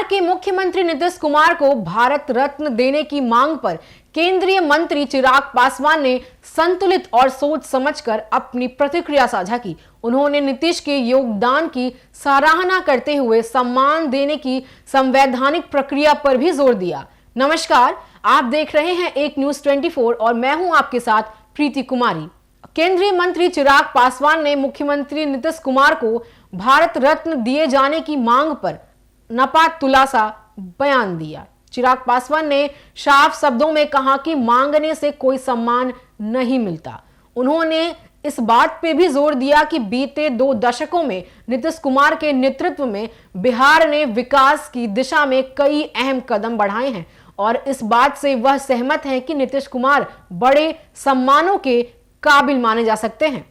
के मुख्यमंत्री नीतीश कुमार को भारत रत्न देने की मांग पर केंद्रीय मंत्री चिराग पासवान ने संतुलित और सोच समझकर अपनी प्रतिक्रिया साझा की। उन्होंने नीतीश के योगदान की सराहना करते हुए सम्मान देने की संवैधानिक प्रक्रिया पर भी जोर दिया। नमस्कार, आप देख रहे हैं एक न्यूज 24 और मैं हूं आपके साथ प्रीति कुमारी। केंद्रीय मंत्री चिराग पासवान ने मुख्यमंत्री नीतीश कुमार को भारत रत्न दिए जाने की मांग पर नपातुलासा बयान दिया। चिराग पासवान ने साफ शब्दों में कहा कि मांगने से कोई सम्मान नहीं मिलता। उन्होंने इस बात पे भी जोर दिया कि बीते 2 दशकों में नीतीश कुमार के नेतृत्व में बिहार ने विकास की दिशा में कई अहम कदम बढ़ाए हैं और इस बात से वह सहमत हैं कि नीतीश कुमार बड़े सम्मानों के काबिल माने जा सकते हैं।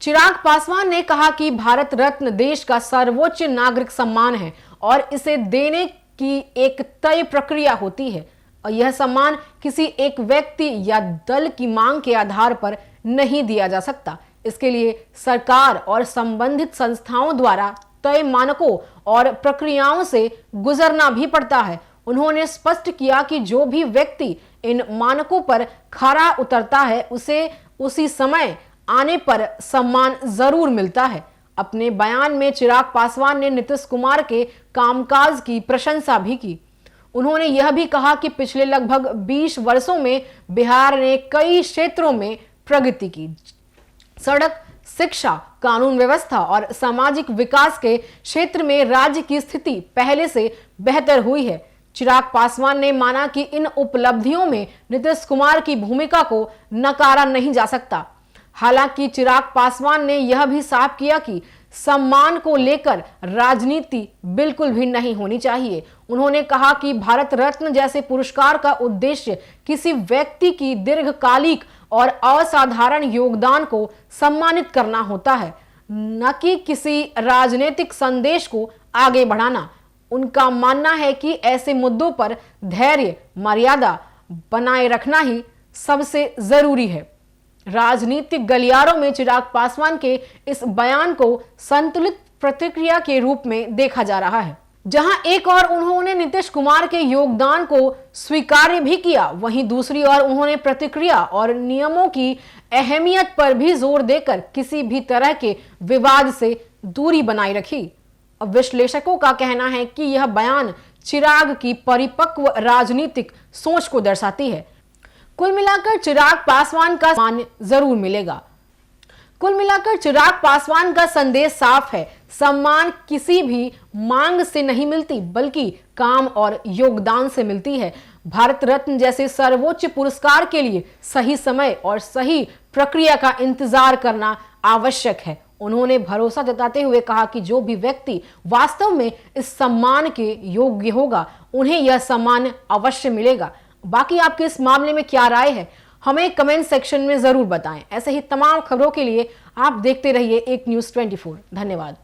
चिराग पासवान ने कहा कि भारत रत्न देश का सर्वोच्च नागरिक सम्मान है और इसे देने की एक तय प्रक्रिया होती है और यह सम्मान किसी एक व्यक्ति या दल की मांग के आधार पर नहीं दिया जा सकता। इसके लिए सरकार और संबंधित संस्थाओं द्वारा तय मानकों और प्रक्रियाओं से गुजरना भी पड़ता है। उन्होंने स्पष्ट किया कि जो भी व्यक्ति इन मानकों पर खरा उतरता है उसे उसी समय आने पर सम्मान जरूर मिलता है। अपने बयान में चिराग पासवान ने नीतीश कुमार के कामकाज की प्रशंसा भी की। उन्होंने यह भी कहा कि पिछले लगभग 20 वर्षों में बिहार ने कई क्षेत्रों में प्रगति की। सड़क, शिक्षा, कानून व्यवस्था और सामाजिक विकास के क्षेत्र में राज्य की स्थिति पहले से बेहतर हुई है। चिराग पासवान ने माना कि इन उपलब्धियों में नीतीश कुमार की भूमिका को नकारा नहीं जा सकता। हालांकि चिराग पासवान ने यह भी साफ किया कि सम्मान को लेकर राजनीति बिल्कुल भी नहीं होनी चाहिए। उन्होंने कहा कि भारत रत्न जैसे पुरस्कार का उद्देश्य किसी व्यक्ति की दीर्घकालिक और असाधारण योगदान को सम्मानित करना होता है, न कि किसी राजनीतिक संदेश को आगे बढ़ाना। उनका मानना है कि ऐसे मुद्दों पर धैर्य, मर्यादा बनाए रखना ही सबसे जरूरी है। राजनीतिक गलियारों में चिराग पासवान के इस बयान को संतुलित प्रतिक्रिया के रूप में देखा जा रहा है। जहां एक और उन्होंने नीतीश कुमार के योगदान को स्वीकार भी किया, वहीं दूसरी ओर उन्होंने प्रतिक्रिया और नियमों की अहमियत पर भी जोर देकर किसी भी तरह के विवाद से दूरी बनाए रखी। अब विश्लेषकों का कहना है कि यह बयान चिराग की परिपक्व राजनीतिक सोच को दर्शाती है। कुल मिलाकर चिराग पासवान का सम्मान जरूर मिलेगा। कुल मिलाकर चिराग पासवान का संदेश साफ है, सम्मान किसी भी मांग से नहीं मिलती बल्कि काम और योगदान से मिलती है। भारत रत्न जैसे सर्वोच्च पुरस्कार के लिए सही समय और सही प्रक्रिया का इंतजार करना आवश्यक है। उन्होंने भरोसा जताते हुए कहा कि जो भी व्यक्ति वास्तव में इस सम्मान के योग्य होगा उन्हें यह सम्मान अवश्य मिलेगा। बाकी आपके इस मामले में क्या राय है, हमें कमेंट सेक्शन में जरूर बताएं। ऐसे ही तमाम खबरों के लिए आप देखते रहिए एक न्यूज 24। धन्यवाद।